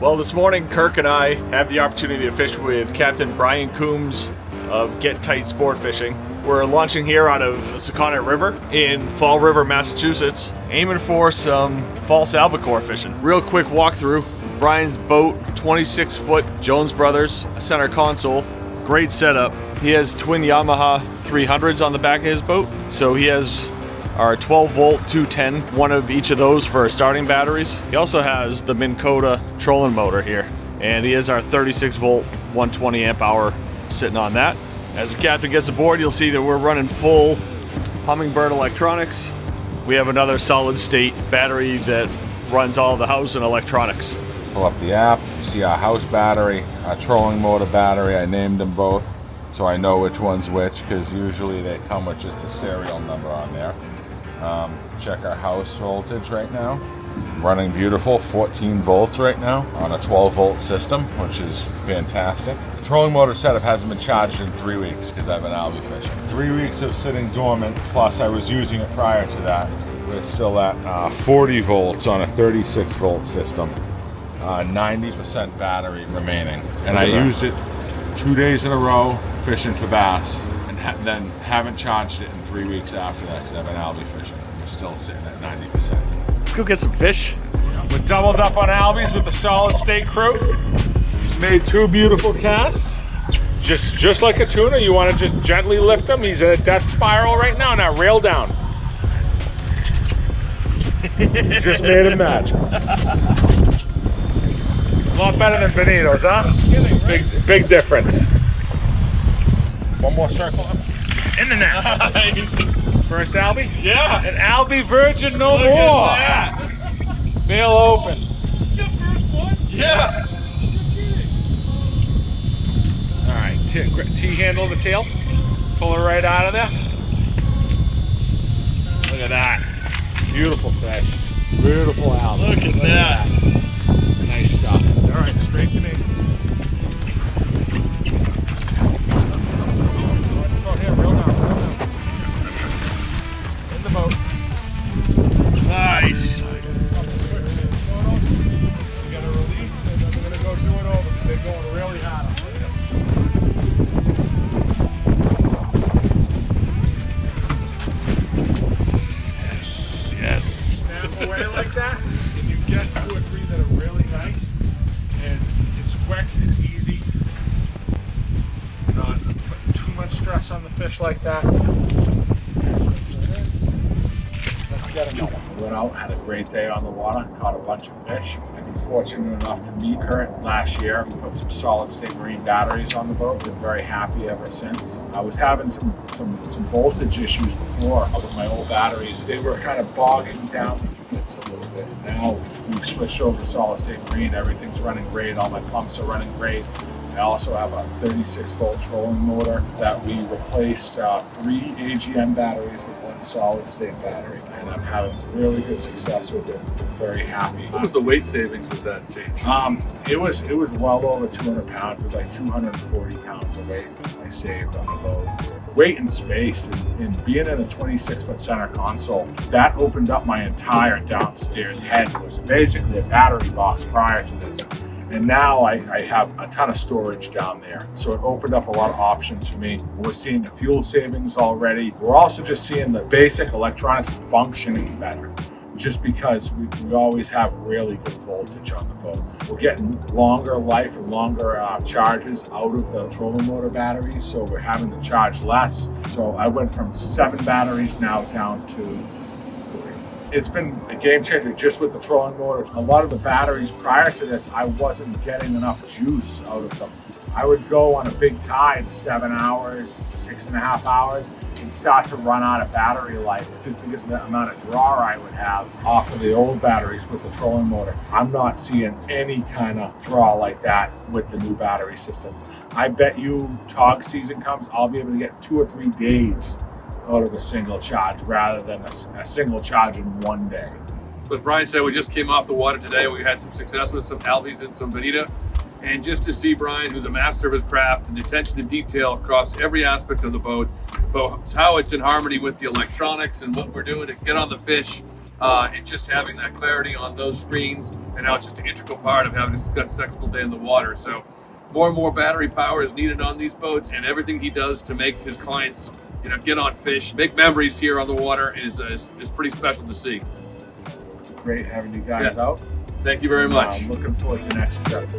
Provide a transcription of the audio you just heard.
Well, this morning Kirk and I have the opportunity to fish with Captain Brian Coombs of Get Tight Sportfishing. We're launching here out of the Secundit River in Fall River, Massachusetts, aiming for some false albacore fishing. Real quick walkthrough. Brian's boat, 26-foot Jones Brothers center console, great setup. He has twin Yamaha 300s on the back of his boat, so he has our 12-volt 210, one of each of those for starting batteries. He also has the Minnkota Trolling Motor here, and he has our 36-volt 120 amp hour sitting on that. As the captain gets aboard, you'll see that we're running full Humminbird electronics. We have another solid state battery that runs all the house and electronics. Pull up the app, see our house battery, our trolling motor battery. I named them both so I know which one's which, because usually they come with just a serial number on there. Check our house voltage right now. Running beautiful, 14 volts right now on a 12-volt system, which is fantastic. The trolling motor setup hasn't been charged in 3 weeks because I've been albie fishing. 3 weeks of sitting dormant, plus I was using it prior to that. We're still at 40 volts on a 36-volt system. 90% battery remaining. And I used it 2 days in a row fishing for bass, and then haven't charged it in 3 weeks after that because I've been albie fishing. We're still sitting at 90%. Let's go get some fish. We're doubled up on albies with the solid state crew. He's made 2 beautiful casts. Just like a tuna, you want to just gently lift him. He's in a death spiral right now. Now rail down. Just made him magic. A lot better than Benito's, huh? Big difference. One more circle up. In the net. Nice. First albie? Yeah. An albie virgin no Look more. At that. Bail open. Your first one? Yeah. All right, T-handle the tail. Pull her right out of there. Look at that. Beautiful fish. Beautiful albie. Look at that. Nice stuff. All right, straight to me. Go here, reel down. In the boat. Nice. We got a release, and then we're gonna go do it over. They're going really hard on it. Yes. Snap away like that, and you get 2 or 3 that are really nice, and it's quick, it's easy. Not putting too much stress on the fish like that. Let's get another. Went out, had a great day on the water, caught a bunch of fish. I've been fortunate enough to meet Kurt last year. We put some solid state marine batteries on the boat. Been very happy ever since. I was having some voltage issues before with my old batteries. They were kind of bogging down the units a little bit. Now we've switched over to solid state marine. Everything's running great. All my pumps are running great. I also have a 36-volt trolling motor that we replaced 3 AGM batteries with 1 solid state battery, and I'm having really good success with it. I'm very happy. What was the weight savings with that change? It was well over 200 pounds. It was like 240 pounds of weight I saved on the boat. Weight and space, and being in a 26-foot center console, that opened up my entire downstairs head. It was basically a battery box prior to this. And now I have a ton of storage down there. So it opened up a lot of options for me. We're seeing the fuel savings already. We're also just seeing the basic electronics functioning better, just because we always have really good voltage on the boat. We're getting longer life and longer charges out of the trolling motor batteries, so we're having to charge less. So I went from 7 batteries now down to 3. It's been a game changer just with the trolling motor. A lot of the batteries prior to this, I wasn't getting enough juice out of them. I would go on a big tide, 7 hours, 6.5 hours, and start to run out of battery life just because of the amount of draw I would have off of the old batteries with the trolling motor. I'm not seeing any kind of draw like that with the new battery systems. I bet you tog season comes, I'll be able to get 2 or 3 days out of a single charge rather than a single charge in 1 day. As Brian said, we just came off the water today. We had some success with some albies and some bonita. And just to see Brian, who's a master of his craft, and the attention to detail across every aspect of the boat, but how it's in harmony with the electronics and what we're doing to get on the fish. and just having that clarity on those screens, and now it's just an integral part of having a successful day in the water. So more and more battery power is needed on these boats, and everything he does to make his clients, get on fish, make memories here on the water is pretty special to see. It's great having you guys Yes. out. Thank you very much. I'm looking forward to the next trip.